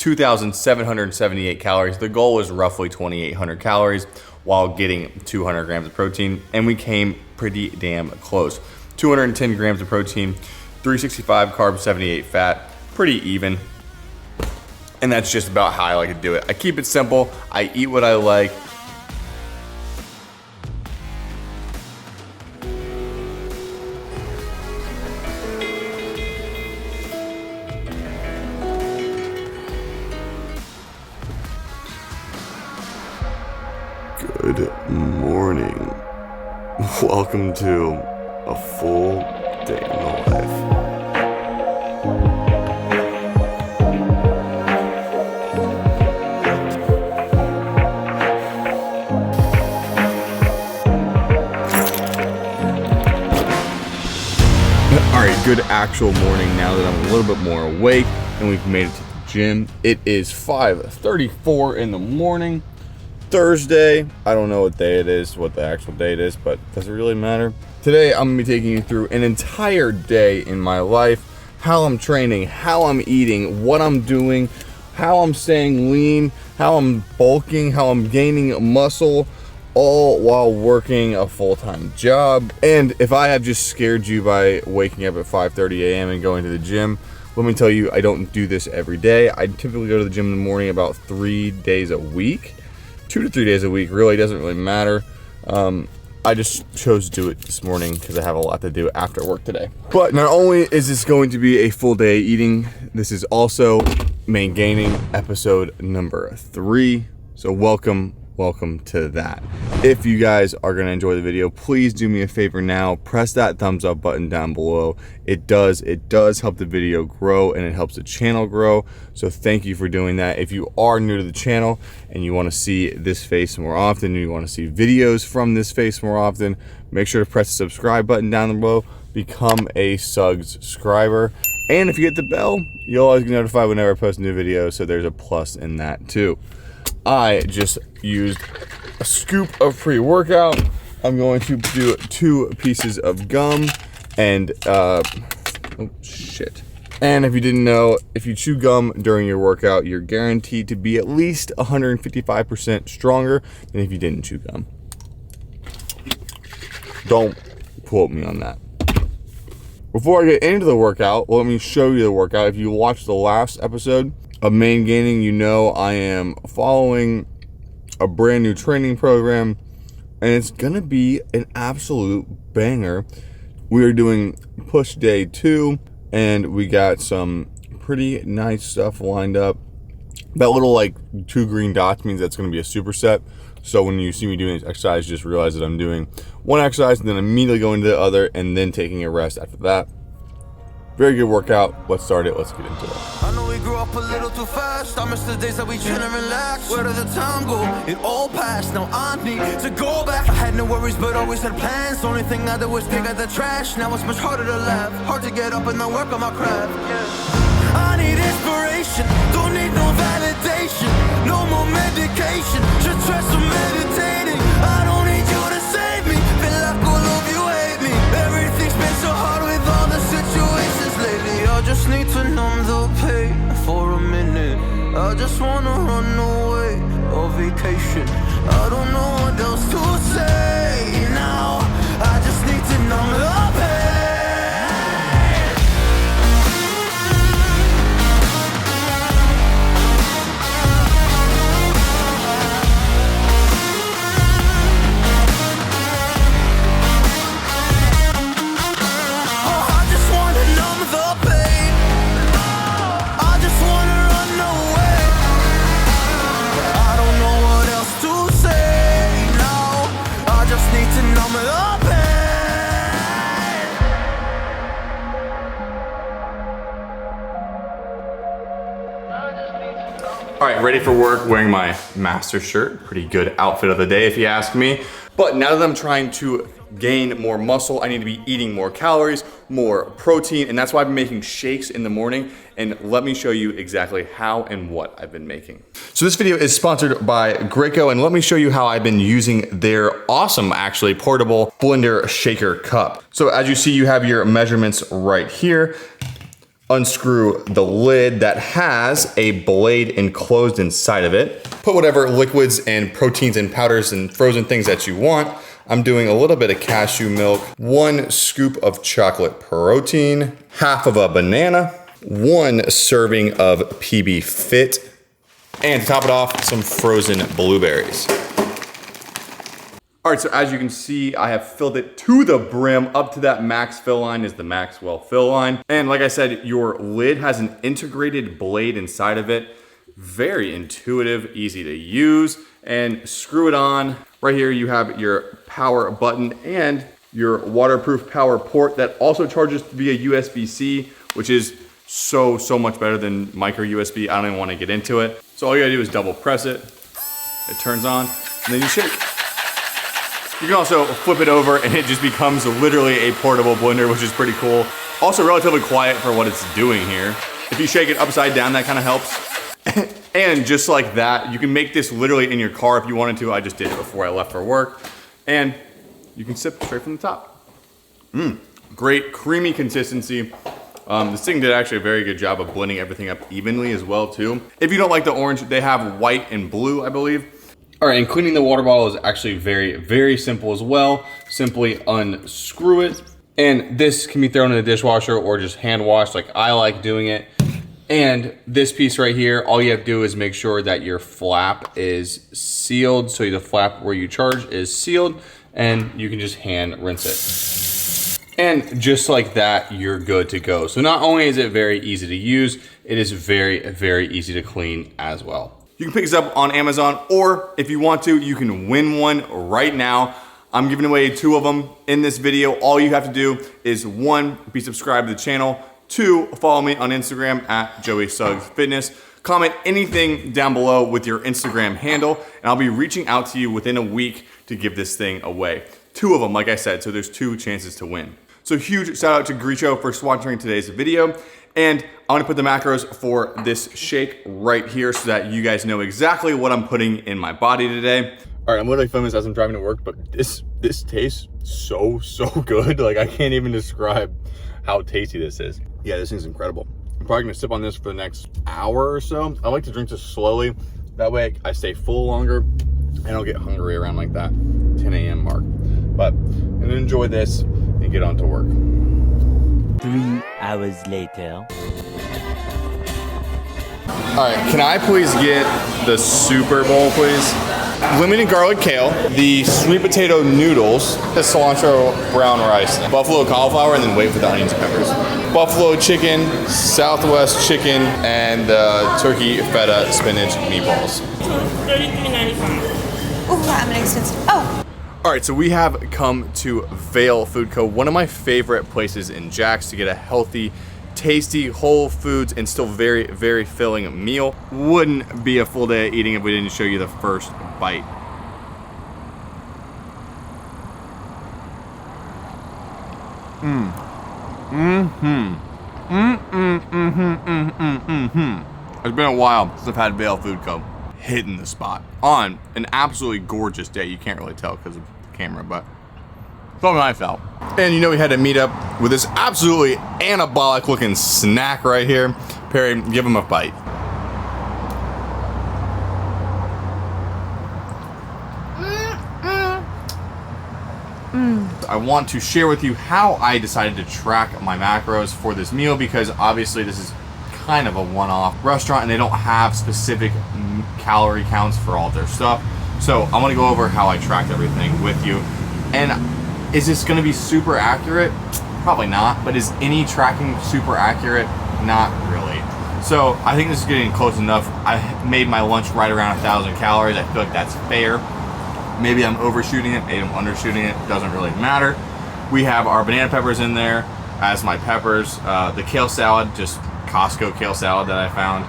2,778 calories. The goal was roughly 2,800 calories while getting 200 grams of protein, and we came pretty damn close. 210 grams of protein, 365 carbs, 78 fat, pretty even. And that's just about how I like to do it. I keep it simple, I eat what I like. Good morning. Welcome to a full day in the life. Alright, good actual morning now that I'm a little bit more awake and we've made it to the gym. It is 5:34 in the morning. Thursday. I don't know what day it is, what the actual date is, but does it really matter? Today, I'm gonna be taking you through an entire day in my life, how I'm training, how I'm eating, what I'm doing, how I'm staying lean, how I'm bulking, how I'm gaining muscle, all while working a full-time job. And if I have just scared you by waking up at 5:30 a.m. and going to the gym, let me tell you, I don't do this every day. I typically go to the gym in the morning about 3 days a week. 2 to 3 days a week, really doesn't really matter. I just chose to do it this morning because I have a lot to do after work today. But not only is this going to be a full day eating, this is also Maingaining episode number 3. So welcome to that. If you guys are gonna enjoy the video, please do me a favor now, press that thumbs up button down below. It does help the video grow and it helps the channel grow. So thank you for doing that. If you are new to the channel and you wanna see this face more often, and you wanna see videos from this face more often, make sure to press the subscribe button down below, become a Suggs subscriber. And if you hit the bell, you'll always get notified whenever I post a new video, so there's a plus in that too. I just used a scoop of pre-workout. I'm going to do 2 pieces of gum and oh shit. And if you didn't know, if you chew gum during your workout, you're guaranteed to be at least 155% stronger than if you didn't chew gum. Don't quote me on that. Before I get into the workout, let me show you the workout. If you watched the last episode of Maingaining, you know I am following a brand new training program and it's gonna be an absolute banger. We are doing push day 2 and we got some pretty nice stuff lined up. That little like 2 green dots means that's gonna be a superset. So when you see me doing this exercise, just realize that I'm doing one exercise and then immediately going to the other and then taking a rest after that. Very good workout. Let's start it. Let's get into it. I know we grew up a little too fast. I miss the days that we chill and relax. Where did the time go? It all passed. Now I need to go back. I had no worries, but always had plans. The only thing I did was dig out the trash. Now it's much harder to laugh. Hard to get up and then work on my craft. Yeah. I need inspiration. Don't need no validation. No more medication. Just try some meditating. I don't need you to save me. Feel like all of you hate me. Everything's been so hard with all the situations lately. I just need to numb the pain for a minute. I just wanna run away on vacation. I don't know what else to say now. I just need to numb the pain. All right, ready for work, wearing my master shirt. Pretty good outfit of the day if you ask me. But now that I'm trying to gain more muscle, I need to be eating more calories, more protein, and that's why I've been making shakes in the morning. And let me show you exactly how and what I've been making. So this video is sponsored by Graco, and let me show you how I've been using their awesome, actually, portable blender shaker cup. So as you see, you have your measurements right here. Unscrew the lid that has a blade enclosed inside of it. Put whatever liquids and proteins and powders and frozen things that you want. I'm doing a little bit of cashew milk, 1 scoop of chocolate protein, half of a banana, 1 serving of PB Fit, and to top it off, some frozen blueberries. All right, so as you can see, I have filled it to the brim. Up to that max fill line is the Maxwell fill line. And like I said, your lid has an integrated blade inside of it. Very intuitive, easy to use, and screw it on. Right here, you have your power button and your waterproof power port that also charges via USB-C, which is so much better than micro USB. I don't even want to get into it. So all you gotta do is double press it. It turns on, and then you shake. You can also flip it over and it just becomes literally a portable blender, which is pretty cool. Also relatively quiet for what it's doing here. If you shake it upside down, that kind of helps. And just like that, you can make this literally in your car if you wanted to. I just did it before I left for work. And you can sip straight from the top. Great creamy consistency. This thing did actually a very good job of blending everything up evenly as well too. If you don't like the orange, they have white and blue, I believe. All right, and cleaning the water bottle is actually very simple as well. Simply unscrew it. And this can be thrown in the dishwasher or just hand washed like I like doing it. And this piece right here, all you have to do is make sure that your flap is sealed. So the flap where you charge is sealed and you can just hand rinse it. And just like that, you're good to go. So not only is it very easy to use, it is very easy to clean as well. You can pick this up on Amazon, or if you want to, you can win one right now. I'm giving away 2 of them in this video. All you have to do is 1, be subscribed to the channel, 2, follow me on Instagram at Joeysuggsfitness. Comment anything down below with your Instagram handle, and I'll be reaching out to you within a week to give this thing away. 2 of them, like I said, so there's 2 chances to win. So huge shout out to Gricho for sponsoring today's video. And I'm gonna put the macros for this shake right here so that you guys know exactly what I'm putting in my body today. All right, I'm literally filming this as I'm driving to work, but this tastes so good. Like I can't even describe how tasty this is. Yeah, this thing's incredible. I'm probably gonna sip on this for the next hour or so. I like to drink this slowly. That way I stay full longer and I don't get hungry around like that 10 a.m. mark. But I'm gonna enjoy this and get on to work. 3 hours later. All right, can I please get the Super Bowl, please? Lemon garlic kale, the sweet potato noodles, the cilantro brown rice, buffalo cauliflower, and then wait for the onions and peppers. Buffalo chicken, Southwest chicken, and turkey feta spinach meatballs. $33.95. Oh, that would be expensive. Oh. All right, so we have come to Vail Food Co., one of my favorite places in Jax to get a healthy, tasty, whole foods, and still very filling meal. Wouldn't be a full day of eating if we didn't show you the first bite. It's been a while since I've had Vail Food Co. Hitting the spot on an absolutely gorgeous day. You can't really tell because of the camera, but something I felt. And you know we had to meet up with this absolutely anabolic looking snack right here. Perry, give him a bite. I want to share with you how I decided to track my macros for this meal because obviously this is kind of a one-off restaurant and they don't have specific calorie counts for all their stuff. So I'm gonna go over how I tracked everything with you. And is this gonna be super accurate? Probably not, but is any tracking super accurate? Not really. So I think this is getting close enough. I made my lunch right around 1,000 calories. I feel like that's fair. Maybe I'm overshooting it, maybe I'm undershooting it, doesn't really matter. We have our banana peppers in there as my peppers. The kale salad, just Costco kale salad that I found.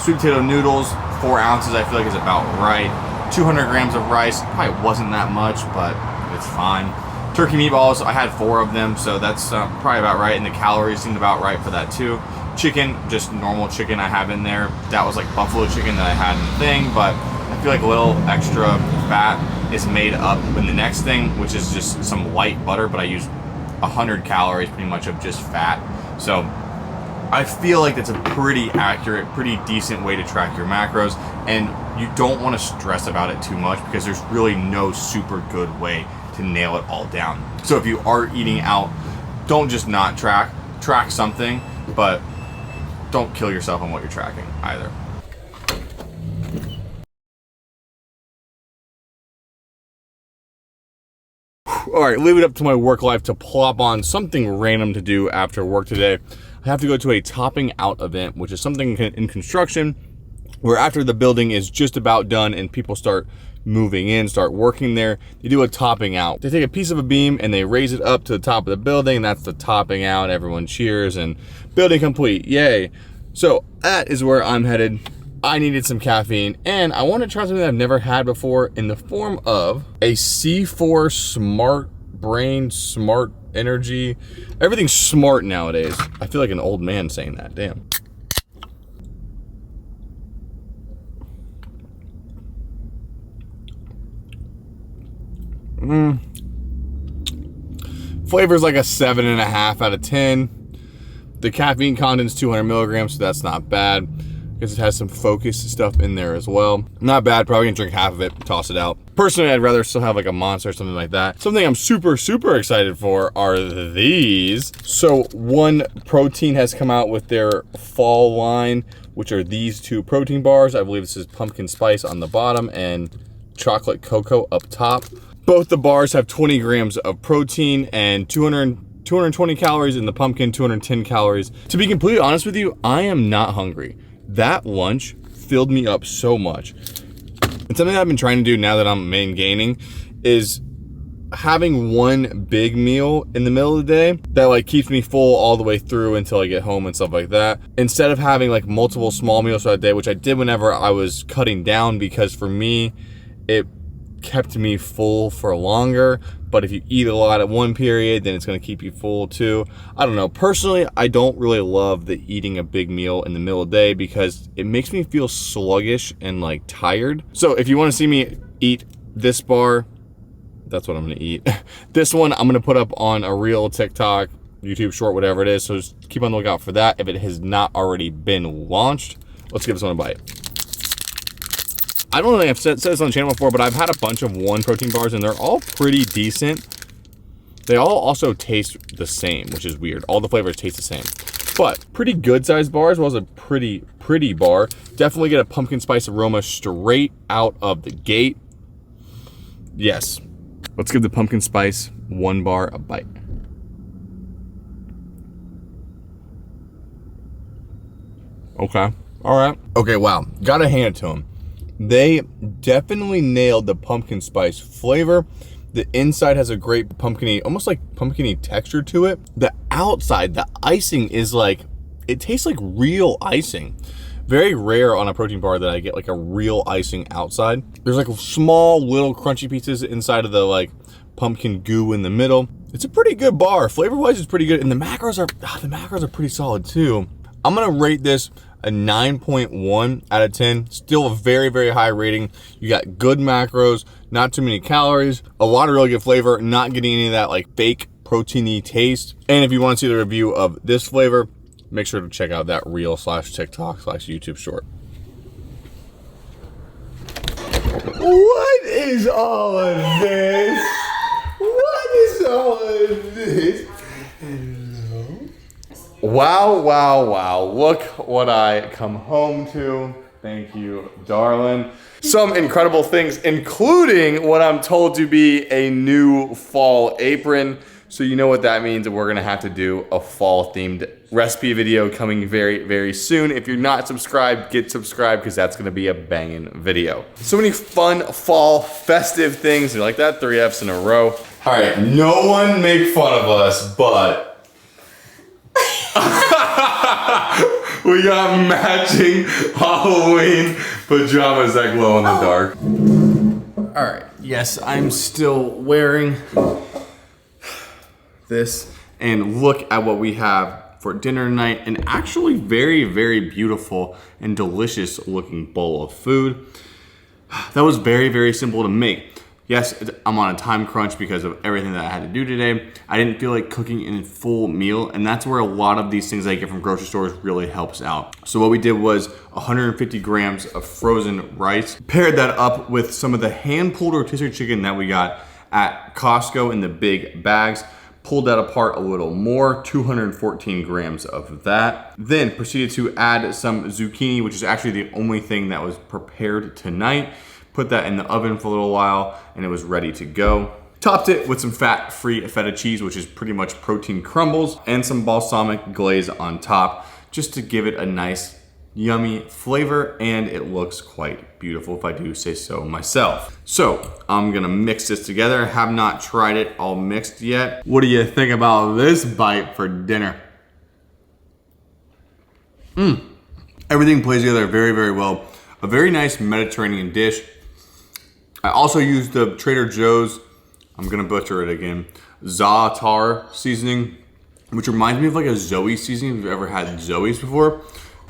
Sweet potato noodles, 4 ounces I feel like is about right. 200 grams of rice, probably wasn't that much, but it's fine. Turkey meatballs, I had 4 of them, so that's probably about right, and the calories seemed about right for that too. Chicken, just normal chicken I have in there. That was like buffalo chicken that I had in the thing, but I feel like a little extra fat is made up in the next thing, which is just some light butter, but I use 100 calories pretty much of just fat. So I feel like that's a pretty accurate, pretty decent way to track your macros, and you don't want to stress about it too much because there's really no super good way to nail it all down. So if you are eating out, don't just not track something, but don't kill yourself on what you're tracking either. All right, leave it up to my work life to plop on something random to do after work today. I have to go to a topping out event, which is something in construction where after the building is just about done and people start moving in, start working there, they do a topping out. They take a piece of a beam and they raise it up to the top of the building, and that's the topping out. Everyone cheers and building complete, yay. So that is where I'm headed. I needed some caffeine, and I want to try something that I've never had before in the form of a C4 Smart Brain, Smart Energy. Everything's smart nowadays. I feel like an old man saying that, damn. Flavor's like a 7.5 out of 10. The caffeine content's 200 milligrams, so that's not bad. Because it has some focus stuff in there as well. Not bad, probably gonna drink half of it, toss it out. Personally, I'd rather still have like a Monster or something like that. Something I'm super, super excited for are these. So One Protein has come out with their fall line, which are these two protein bars. I believe this is pumpkin spice on the bottom and chocolate cocoa up top. Both the bars have 20 grams of protein and 220 calories in the pumpkin, 210 calories. To be completely honest with you, I am not hungry. That lunch filled me up so much. And something I've been trying to do now that I'm Maingaining is having one big meal in the middle of the day that like keeps me full all the way through until I get home and stuff like that. Instead of having like multiple small meals throughout the day, which I did whenever I was cutting down, because for me, it kept me full for longer. But if you eat a lot at one period, then it's gonna keep you full too. I don't know, personally, I don't really love the eating a big meal in the middle of the day because it makes me feel sluggish and like tired. So if you wanna see me eat this bar, that's what I'm gonna eat. This one I'm gonna put up on a reel, TikTok, YouTube short, whatever it is. So just keep on the lookout for that. If it has not already been launched, let's give this one a bite. I don't think I've said this on the channel before, but I've had a bunch of One Protein bars and they're all pretty decent. They all also taste the same, which is weird. All the flavors taste the same. But pretty good sized bars, was a pretty bar. Definitely get a pumpkin spice aroma straight out of the gate. Yes. Let's give the pumpkin spice one bar a bite. Okay, all right. Okay, wow, gotta hand it to them. They definitely nailed the pumpkin spice flavor. The inside has a great pumpkin-y, almost like pumpkin-y texture to it. The outside, the icing is like, it tastes like real icing. Very rare on a protein bar that I get like a real icing outside. There's like small little crunchy pieces inside of the like pumpkin goo in the middle. It's a pretty good bar. Flavor-wise, it's pretty good. And the macros are pretty solid too. I'm gonna rate this a 9.1 out of 10. Still a very, very high rating. You got good macros, not too many calories, a lot of really good flavor, not getting any of that like fake protein-y taste. And if you want to see the review of this flavor, make sure to check out that reel / TikTok / YouTube short. What is all of this? What is all of this? Wow, wow, wow. Look what I come home to. Thank you, darling. Some incredible things, including what I'm told to be a new fall apron. So you know what that means. We're gonna have to do a fall themed recipe video coming very, very soon. If you're not subscribed, get subscribed because that's gonna be a banging video. So many fun fall festive things. You like that? 3 F's in a row. All right, no one make fun of us, but we got matching Halloween pajamas that glow in the dark. All right, yes, I'm still wearing this, and look at what we have for dinner tonight. An actually very, very beautiful and delicious looking bowl of food. That was very, very simple to make. Yes, I'm on a time crunch because of everything that I had to do today. I didn't feel like cooking a full meal, and that's where a lot of these things I get from grocery stores really helps out. So what we did was 150 grams of frozen rice, paired that up with some of the hand-pulled rotisserie chicken that we got at Costco in the big bags, pulled that apart a little more, 214 grams of that. Then proceeded to add some zucchini, which is actually the only thing that was prepared tonight. Put that in the oven for a little while and it was ready to go. Topped it with some fat-free feta cheese, which is pretty much protein crumbles, and some balsamic glaze on top, just to give it a nice, yummy flavor, and it looks quite beautiful if I do say so myself. So I'm gonna mix this together. I have not tried it all mixed yet. What do you think about this bite for dinner? Everything plays together very, very well. A very nice Mediterranean dish. I also used the Trader Joe's, I'm gonna butcher it again, za'atar seasoning, which reminds me of like a Zoe seasoning, if you've ever had Zoe's before.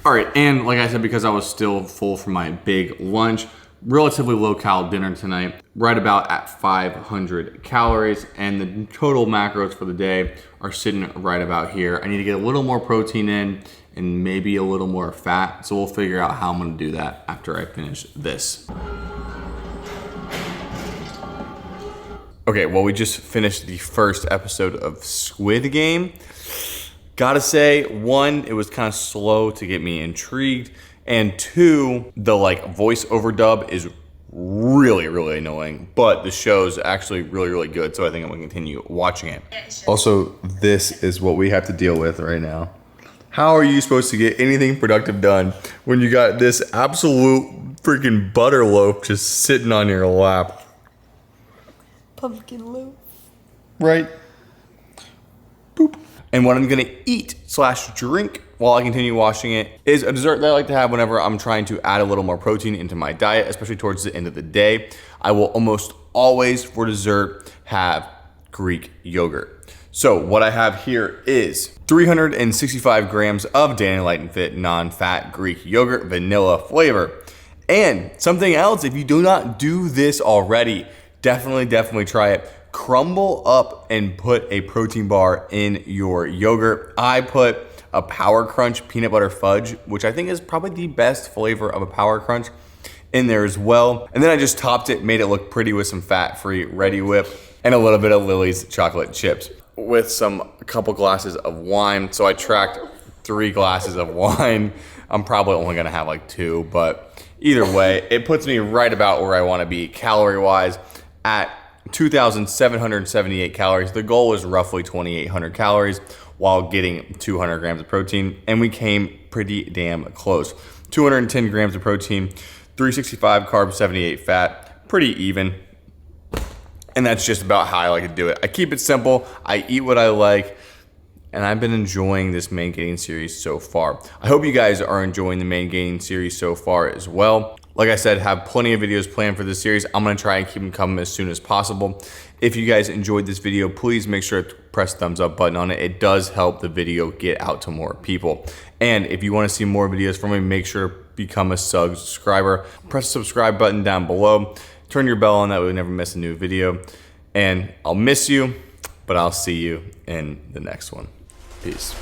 All right, and like I said, because I was still full from my big lunch, relatively low-cal dinner tonight, right about at 500 calories, and the total macros for the day are sitting right about here. I need to get a little more protein in and maybe a little more fat, so we'll figure out how I'm gonna do that after I finish this. Okay, well, we just finished the first episode of Squid Game. Gotta say, one, it was kind of slow to get me intrigued, and two, the like voice overdub is really, really annoying, but the show's actually really, really good, so I think I'm gonna continue watching it. Also, this is what we have to deal with right now. How are you supposed to get anything productive done when you got this absolute freaking butter loaf just sitting on your lap? Pumpkin loaf. Right? Boop. And what I'm gonna eat / drink while I continue washing it is a dessert that I like to have whenever I'm trying to add a little more protein into my diet, especially towards the end of the day. I will almost always, for dessert, have Greek yogurt. So what I have here is 365 grams of Danny Light and Fit non-fat Greek yogurt, vanilla flavor. And something else, if you do not do this already, definitely try it. Crumble up and put a protein bar in your yogurt. I put a Power Crunch peanut butter fudge, which I think is probably the best flavor of a Power Crunch, in there as well. And then I just topped it, made it look pretty with some fat-free Ready Whip and a little bit of Lily's chocolate chips with a couple glasses of wine. So I tracked 3 glasses of wine. I'm probably only gonna have like 2, but either way, it puts me right about where I wanna be calorie-wise at 2,778 calories. The goal is roughly 2,800 calories while getting 200 grams of protein, and we came pretty damn close. 210 grams of protein, 365 carbs, 78 fat, pretty even. And that's just about how I like to do it. I keep it simple, I eat what I like, and I've been enjoying this Maingaining series so far. I hope you guys are enjoying the Maingaining series so far as well. Like I said, have plenty of videos planned for this series. I'm gonna try and keep them coming as soon as possible. If you guys enjoyed this video, please make sure to press the thumbs up button on it. It does help the video get out to more people. And if you wanna see more videos from me, make sure to become a Suggs subscriber. Press the subscribe button down below. Turn your bell on, that way you never miss a new video. And I'll miss you, but I'll see you in the next one. Peace.